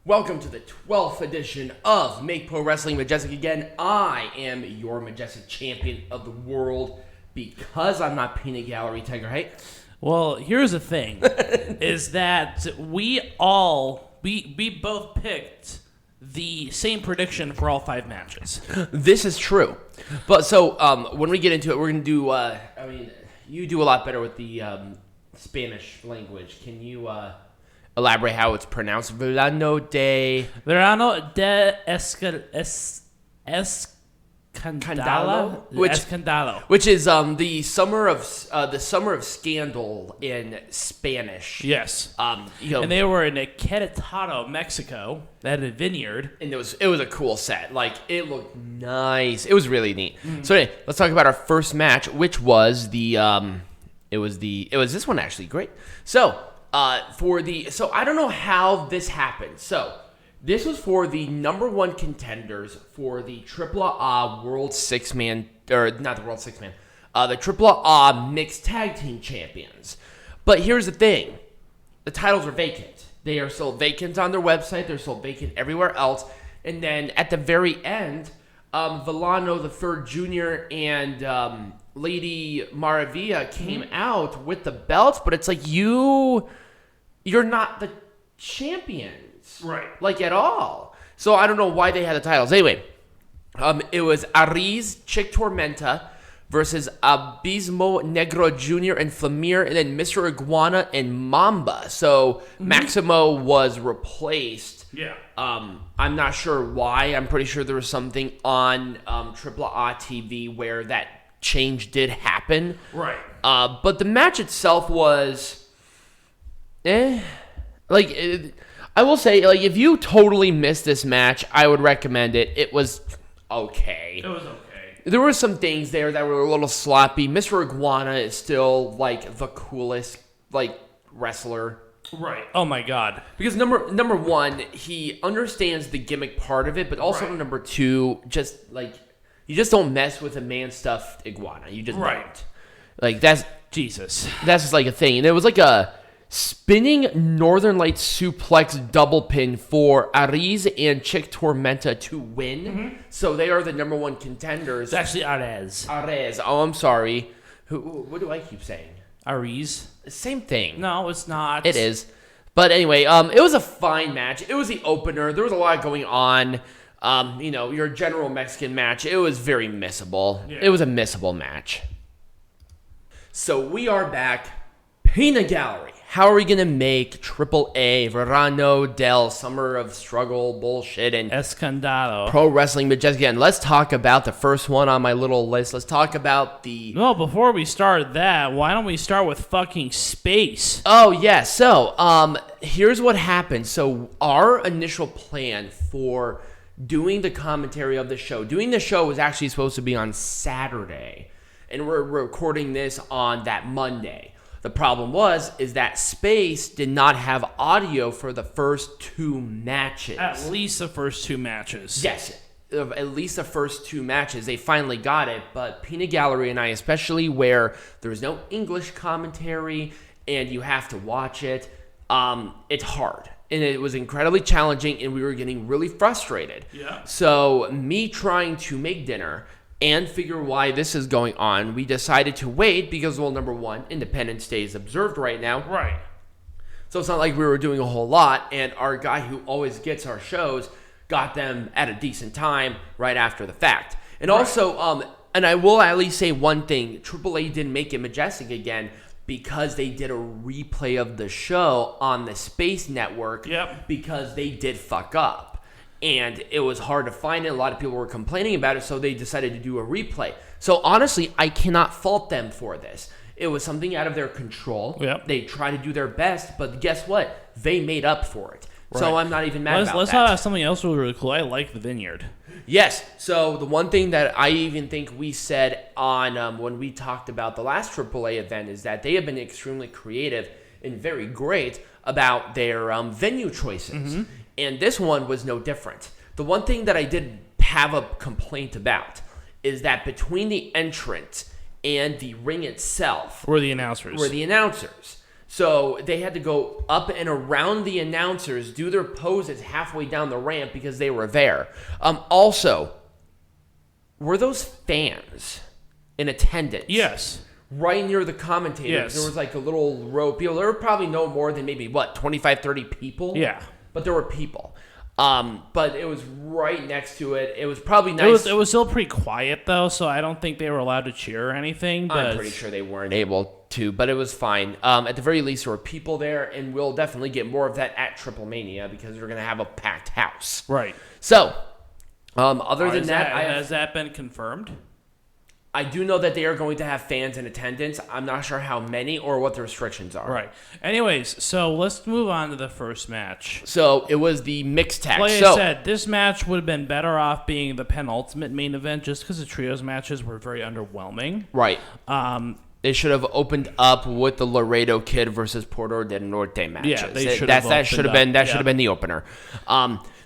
Welcome to the 12th edition of Make Pro Wrestling Majestic again. I am your Majestic Champion of the world because I'm not Peanut Gallery Tiger Height. Well, here's the thing, is that we both picked the same prediction for all 5 matches. This is true. But so when we get into it, we're going to do, you do a lot better with the Spanish language. Can you elaborate how it's pronounced? Verano de Escandalo, which is the summer of scandal in Spanish. Yes. And they were in Querétaro, Mexico. They had a vineyard, and it was a cool set. Like, it looked nice. It was really neat. Mm-hmm. So anyway, let's talk about our first match, which was it was this one actually. Great. So I don't know how this happened. So this was for the number 1 contenders for the AAA World 6-Man, or not the World 6-Man, the AAA Mixed Tag Team Champions. But here's the thing. The titles are vacant. They are still vacant on their website. They're still vacant everywhere else. And then at the very end, Villano the Third Jr. and Lady Maravilla came out with the belts, but it's like you're not the champions. Right. Like, at all. So I don't know why they had the titles. Anyway, it was Arez, Chick Tormenta versus Abismo, Negro Jr. and Flammer, and then Mr. Iguana and Mamba. So Maximo was replaced. Yeah. I'm not sure why. I'm pretty sure there was something on AAA TV where that change did happen. Right. But the match itself was, I will say, like, if you totally missed this match, I would recommend it. It was okay. There were some things there that were a little sloppy. Mr. Iguana is still, like, the coolest, like, wrestler. Right. Oh, my God. Because number 1, he understands the gimmick part of it, but also number 2, just, like, you just don't mess with a man-stuffed iguana. You just don't. Like, that's just, like, a thing. And it was, like, a spinning Northern Lights suplex double pin for Arez and Chick Tormenta to win. Mm-hmm. So they are the number 1 contenders. It's actually Arez. Oh, I'm sorry. What do I keep saying? Arez. Same thing. No, it's not. It is. But anyway, it was a fine match. It was the opener. There was a lot going on. Your general Mexican match. It was very missable. Yeah. It was a missable match. So we are back. Peanut Gallery. How are we going to make AAA Verano del Summer of Struggle bullshit and Escandalo Pro Wrestling Majestic? Again, let's talk about the first one on my little list. Let's talk about the... No, before we start that, why don't we start with fucking space? Oh, yeah. So, here's what happened. So, our initial plan for doing the commentary of the show. Doing the show was actually supposed to be on Saturday. And we're recording this on that Monday. The problem is that Space did not have audio for the first 2 matches. At least the first 2 matches. Yes, at least the first 2 matches. They finally got it, but Peanut Gallery and I, especially where there's no English commentary and you have to watch it, it's hard. And it was incredibly challenging, and we were getting really frustrated. Yeah. So me trying to make dinner and figure why this is going on, we decided to wait because, well, number 1, Independence Day is observed right now. Right. So it's not like we were doing a whole lot, and our guy who always gets our shows got them at a decent time right after the fact. And also, and I will at least say one thing, AAA didn't make it Majestic again because they did a replay of the show on the Space Network. Yep. Because they did fuck up. And it was hard to find it. A lot of people were complaining about it, so they decided to do a replay. So honestly, I cannot fault them for this. It was something out of their control. Yep. They tried to do their best, but guess what? They made up for it. Right. So I'm not even mad about let's that. talk about something else really cool. I like the vineyard. Yes. So the one thing that I even think we said on when we talked about the last AAA event is that they have been extremely creative and very great about their venue choices. Mm-hmm. And this one was no different. The one thing that I did have a complaint about is that between the entrance and the ring itself were the announcers. So they had to go up and around the announcers, do their poses halfway down the ramp because they were there. Also, were those fans in attendance? Yes. Right near the commentators. Yes. There was like a little row of people. There were probably no more than maybe, 25, 30 people? Yeah. But there were people. But it was right next to it. It was probably nice. It was still pretty quiet, though, so I don't think they were allowed to cheer or anything. But I'm pretty sure they weren't able to, but it was fine. At the very least, there were people there, and we'll definitely get more of that at Triple Mania because we're going to have a packed house. Right. So, other than that, has that been confirmed? I do know that they are going to have fans in attendance. I'm not sure how many or what the restrictions are. Right. Anyways, so let's move on to the first match. So it was the mixed tag. Like I said, this match would have been better off being the penultimate main event just because the trios matches were very underwhelming. Right. They should have opened up with the Laredo Kid versus Porto del Norte matches. Yeah, they should have. That should have been the opener.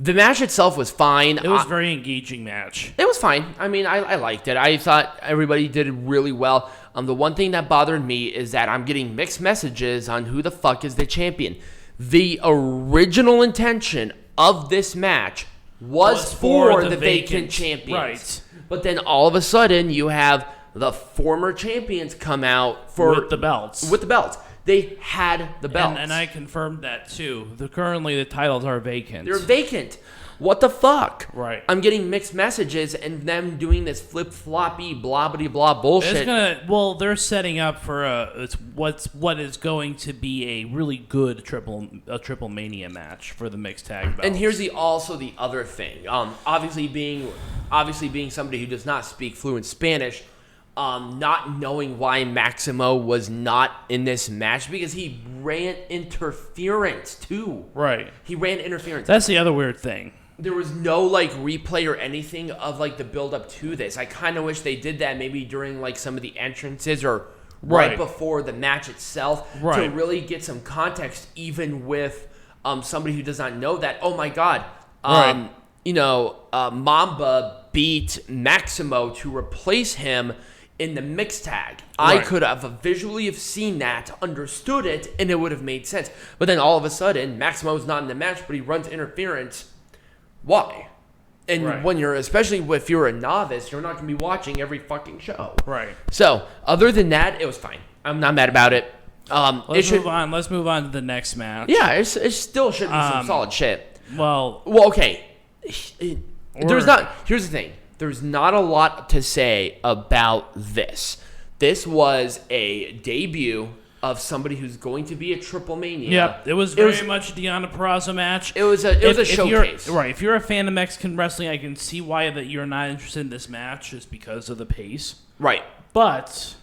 The match itself was fine. It was a very engaging match. It was fine. I mean, I liked it. I thought everybody did really well. The one thing that bothered me is that I'm getting mixed messages on who the fuck is the champion. The original intention of this match was for the vacant champions. Right. But then all of a sudden, you have the former champions come out with the belts. They had the belts. And I confirmed that, too. Currently, the titles are vacant. They're vacant. What the fuck? Right. I'm getting mixed messages and them doing this flip-floppy, blah-blah-blah bullshit. They're setting up for what is going to be a really good triple mania match for the mixed tag belts. And here's also the other thing. Obviously being somebody who does not speak fluent Spanish, not knowing why Maximo was not in this match because he ran interference too. Right. He ran interference. That's the other weird thing. There was no replay or anything of the build up to this. I kind of wish they did that maybe during some of the entrances or right before the match itself to really get some context, even with somebody who does not know that. Oh my God. Mamba beat Maximo to replace him in the mixed tag. I could have visually seen that, understood it, and it would have made sense. But then all of a sudden, Maximo's not in the match, but he runs interference. Why? And especially if you're a novice, you're not going to be watching every fucking show. Right. So, other than that, it was fine. I'm not mad about it. Let's move on. Let's move on to the next match. Yeah, it still should be some solid shit. Well, okay. Here's the thing. There's not a lot to say about this. This was a debut of somebody who's going to be a Triple Mania. Yep, it was very much a Deonna Purrazzo match. It was a showcase. If you're a fan of Mexican wrestling, I can see why that you're not interested in this match just because of the pace. Right. But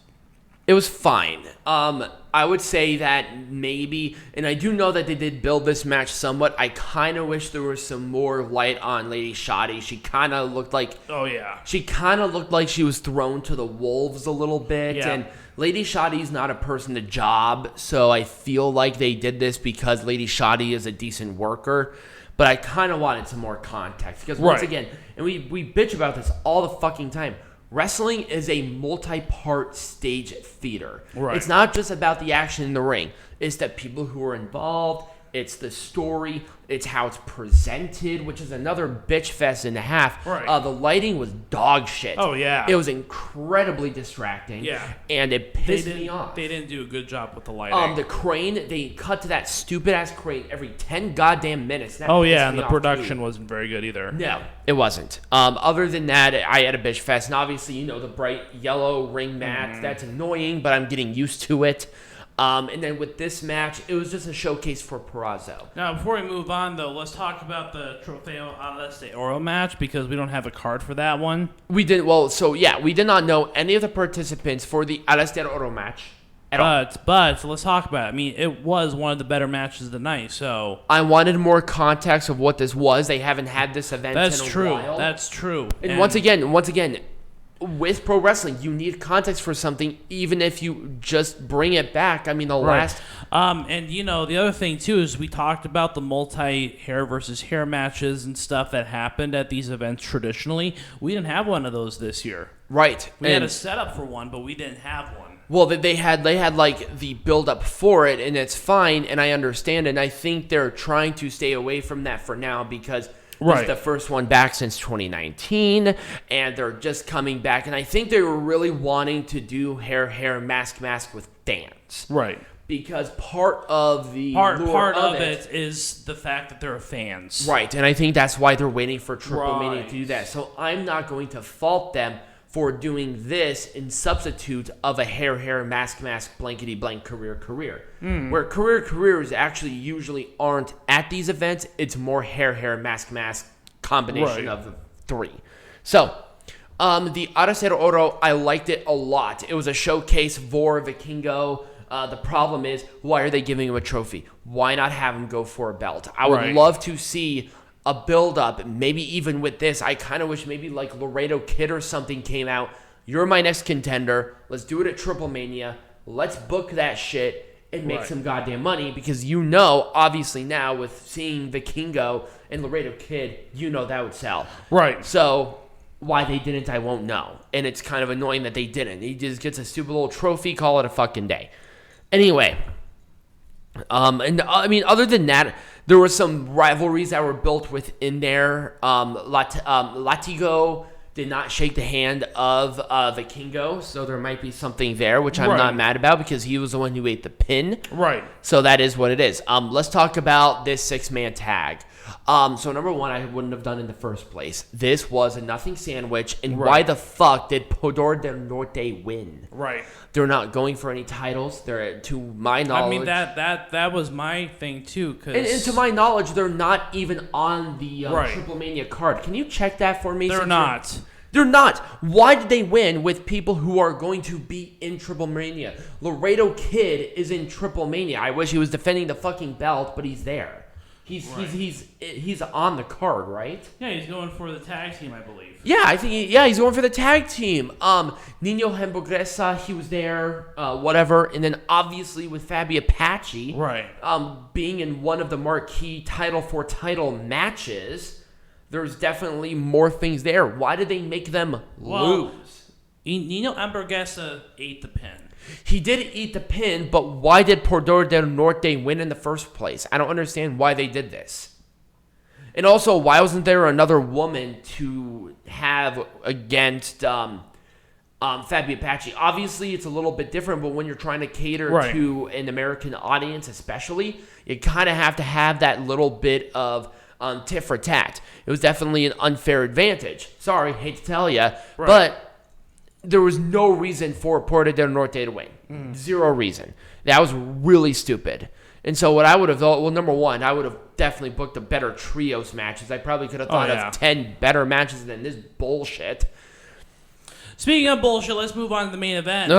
it was fine. I would say that maybe, and I do know that they did build this match somewhat. I kind of wish there was some more light on Lady Shani. She kind of looked like... Oh, yeah. She kind of looked like she was thrown to the wolves a little bit. Yeah. And Lady Shani's not a person to job, so I feel like they did this because Lady Shani is a decent worker. But I kind of wanted some more context. Because once again, and we bitch about this all the fucking time, wrestling is a multi-part stage theater. Right. It's not just about the action in the ring. It's the people who are involved. It's the story. It's how it's presented, which is another bitch fest and a half. Right. The lighting was dog shit. Oh, yeah. It was incredibly distracting. Yeah. And it pissed me off. They didn't do a good job with the lighting. The crane, they cut to that stupid-ass crane every 10 goddamn minutes. That and the production wasn't very good either. No, it wasn't. Other than that, I had a bitch fest. And obviously, the bright yellow ring mat. That's annoying, but I'm getting used to it. And then with this match, it was just a showcase for Purrazzo. Now, before we move on, though, let's talk about the Trofeo Arez de Oro match because we don't have a card for that one. We did we did not know any of the participants for the Arez de Oro match at all. But let's talk about it. I mean, it was one of the better matches of the night, so... I wanted more context of what this was. They haven't had this event in a while. That's true. And once again... With pro wrestling, you need context for something, even if you just bring it back. I mean, last... And, the other thing, too, is we talked about the multi-hair versus hair matches and stuff that happened at these events traditionally. We didn't have one of those this year. Right. We had a setup for one, but we didn't have one. Well, they had like the build up for it, and it's fine, and I understand, and I think they're trying to stay away from that for now because it's the first one back since 2019, and they're just coming back, and I think they were really wanting to do hair, mask with fans, right? Because part of the part of it is the fact that there are fans, right? And I think that's why they're waiting for Triple Mania to do that. So I'm not going to fault them for doing this in substitute of a hair, mask, blankety blank, career. Where careers actually usually aren't at these events. It's more hair, mask combination of the three. So, the Arez Oro, I liked it a lot. It was a showcase for Vikingo. The problem is, why are they giving him a trophy? Why not have him go for a belt? I would love to see a build-up, maybe even with this. I kind of wish maybe like Laredo Kid or something came out. You're my next contender. Let's do it at Triple Mania. Let's book that shit and make some goddamn money because obviously now with seeing Vikingo and Laredo Kid, that would sell. Right. So why they didn't, I won't know. And it's kind of annoying that they didn't. He just gets a stupid little trophy, call it a fucking day. Anyway, and I mean, other than that, there were some rivalries that were built within there. Latigo did not shake the hand of Vikingo, so there might be something there, which I'm not mad about because he was the one who ate the pin. Right. So that is what it is. Let's talk about this 6-man tag. So number one, I wouldn't have done in the first place. This was a nothing sandwich, and why the fuck did Poder del Norte win? Right. They're not going for any titles. They're, to my knowledge. I mean, that was my thing too. And to my knowledge, they're not even on the Triple Mania card. Can you check that for me? They're not. They're not. Why did they win with people who are going to be in Triple Mania? Laredo Kid is in Triple Mania. I wish he was defending the fucking belt, but he's there. He's on the card, right? Yeah, he's going for the tag team, I believe. Yeah, I think he's going for the tag team. Niño Hamburguesa, he was there, whatever, and then obviously with Faby Apache, right? Being in one of the marquee title matches, there's definitely more things there. Why did they make them lose? Niño Hamburguesa ate the pin. He did eat the pin, but why did Poder del Norte win in the first place? I don't understand why they did this. And also, why wasn't there another woman to have against Faby Apache? Obviously, it's a little bit different, but when you're trying to cater to an American audience especially, you kind of have to have that little bit of tit for tat. It was definitely an unfair advantage. Sorry, hate to tell you, but there was no reason for Poder del Norte to win. Zero reason. That was really stupid. And so what I would have thought, well, number one, I would have definitely booked a better trios matches. I probably could have thought of 10 better matches than this bullshit. Speaking of bullshit, let's move on to the main event.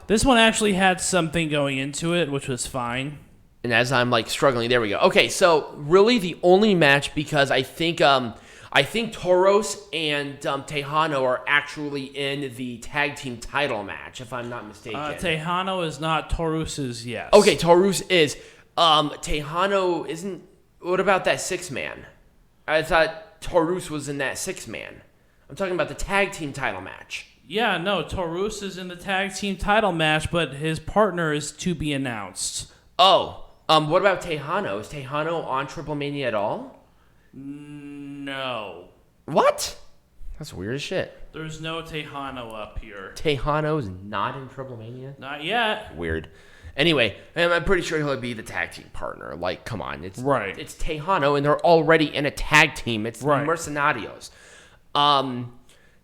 This one actually had something going into it, which was fine. And as I'm like struggling, there we go. Okay, so really the only match, because I think Taurus and Texano are actually in the tag team title match, if I'm not mistaken. Texano is not. Taurus is, yes. Okay, Taurus is. Texano isn't. What about that 6-man? I thought Taurus was in that 6-man. I'm talking about the tag team title match. Yeah, no, Taurus is in the tag team title match, but his partner is to be announced. Oh, what about Texano? Is Texano on Triple Mania at all? No. What? That's weird as shit. There's no Texano up here. Texano's not in Triple Mania? Not yet. Weird. Anyway, I'm pretty sure he'll be the tag team partner. Like, come on. It's Texano, and they're already in a tag team. It's Mercenarios.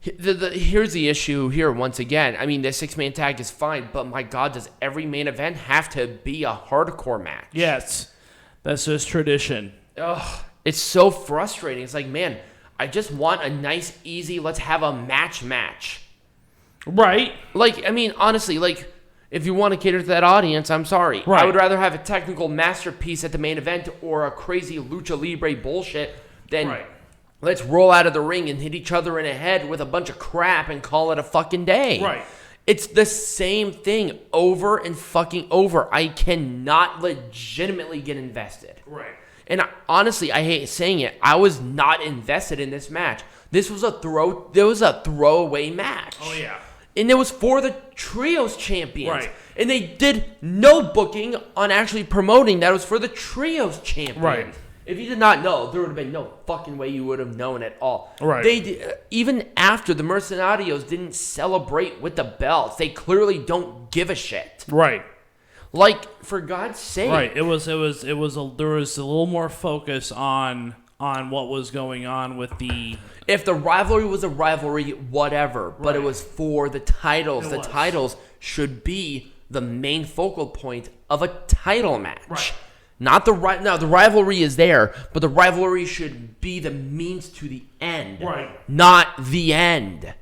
Here's the issue here once again. I mean, the 6-man tag is fine, but my God, does every main event have to be a hardcore match? Yes. That's just tradition. Ugh. It's so frustrating. It's like, man, I just want a nice, easy, let's have a match. Right. Like, I mean, honestly, like, if you want to cater to that audience, I'm sorry. Right. I would rather have a technical masterpiece at the main event or a crazy lucha libre bullshit than let's roll out of the ring and hit each other in the head with a bunch of crap and call it a fucking day. Right. It's the same thing over and fucking over. I cannot legitimately get invested. Right. And honestly, I hate saying it, I was not invested in this match. This was a throwaway match. Oh, yeah. And it was for the Trios champions. Right. And they did no booking on actually promoting that it was for the Trios champions. Right. If you did not know, there would have been no fucking way you would have known at all. Right. They did, even after the Mercenarios didn't celebrate with the belts, they clearly don't give a shit. Right. Like, for God's sake. Right. There was a little more focus on what was going on with the. If the rivalry was a rivalry, whatever, but it was for the titles. The titles should be the main focal point of a title match. Right. Not the now the rivalry is there, but the rivalry should be the means to the end. Right. Not the end.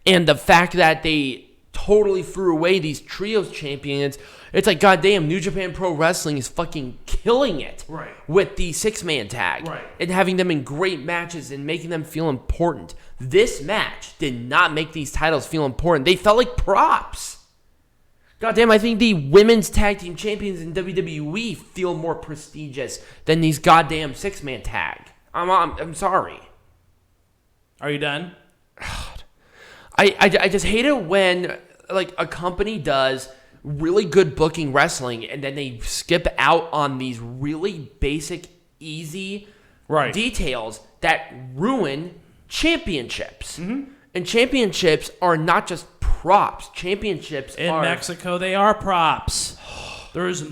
And the fact that they totally threw away these trios champions, it's like, goddamn, New Japan Pro Wrestling is fucking killing it. Right. With the 6-man tag. Right. And having them in great matches and making them feel important. This match did not make these titles feel important. They felt like props. Goddamn, I think the women's tag team champions in WWE feel more prestigious than these goddamn 6-man tag. I'm sorry. Are you done? I just hate it when like a company does really good booking wrestling and then they skip out on these really basic, easy details that ruin championships. Mm-hmm. And championships are not just props. Championships in Mexico, they are props. There's a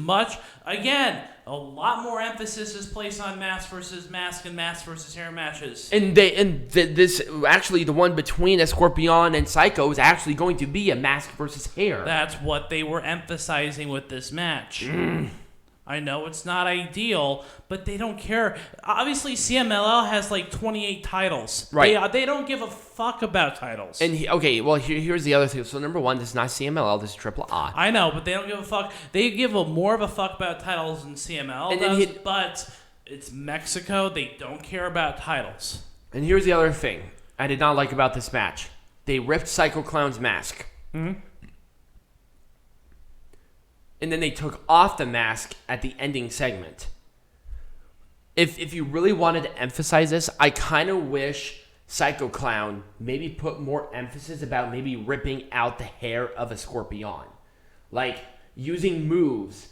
lot more emphasis is placed on mask versus mask and mask versus hair matches. And this actually the one between Escorpion and Psycho is actually going to be a mask versus hair. That's what they were emphasizing with this match. I know it's not ideal, but they don't care. Obviously, CMLL has like 28 titles. Right. They don't give a fuck about titles. And here's the other thing. So number one, this is not CMLL. This is AAA. I know, but they don't give a fuck. They give more of a fuck about titles than CMLL does. But it's Mexico. They don't care about titles. And here's the other thing I did not like about this match. They ripped Psycho Clown's mask. Mm-hmm. And then they took off the mask at the ending segment. If you really wanted to emphasize this, I kind of wish Psycho Clown maybe put more emphasis about maybe ripping out the hair of a Scorpion. Like, using moves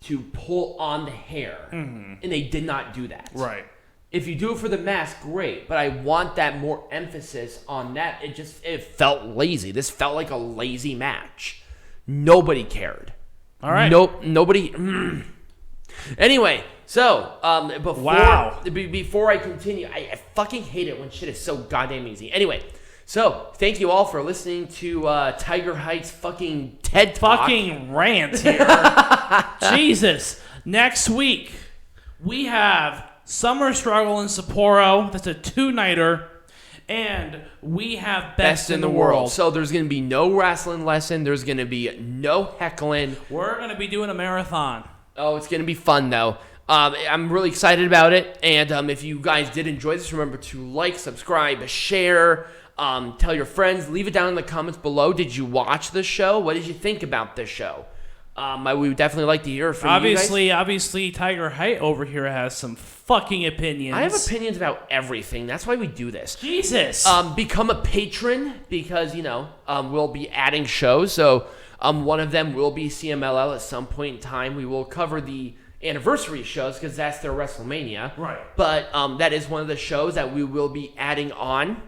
to pull on the hair. Mm-hmm. And they did not do that. Right. If you do it for the mask, great. But I want that more emphasis on that. It felt lazy. This felt like a lazy match. Nobody cared. All right. Nope. Nobody. Anyway, so before I continue, I fucking hate it when shit is so goddamn easy. Anyway, so thank you all for listening to Tiger Heights fucking TED Talk. Fucking rant here. Jesus. Next week we have Summer Struggle in Sapporo. That's a 2-nighter. And we have Best in the World. So there's going to be no wrestling lesson. There's going to be no heckling. We're going to be doing a marathon. Oh, it's going to be fun, though. I'm really excited about it. And if you guys did enjoy this, remember to like, subscribe, share, tell your friends. Leave it down in the comments below. Did you watch the show? What did you think about this show? We would definitely like to hear from you guys. Obviously, Tiger Height over here has some fucking opinions. I have opinions about everything. That's why we do this. Jesus. Become a patron because, we'll be adding shows. So one of them will be CMLL at some point in time. We will cover the anniversary shows because that's their WrestleMania. Right. But that is one of the shows that we will be adding on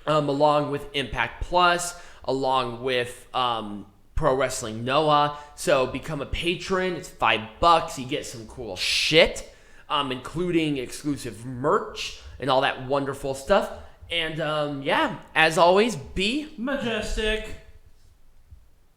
along with Impact Plus, along with Pro Wrestling Noah. So become a patron. It's $5. You get some cool shit, including exclusive merch and all that wonderful stuff. And as always, be majestic.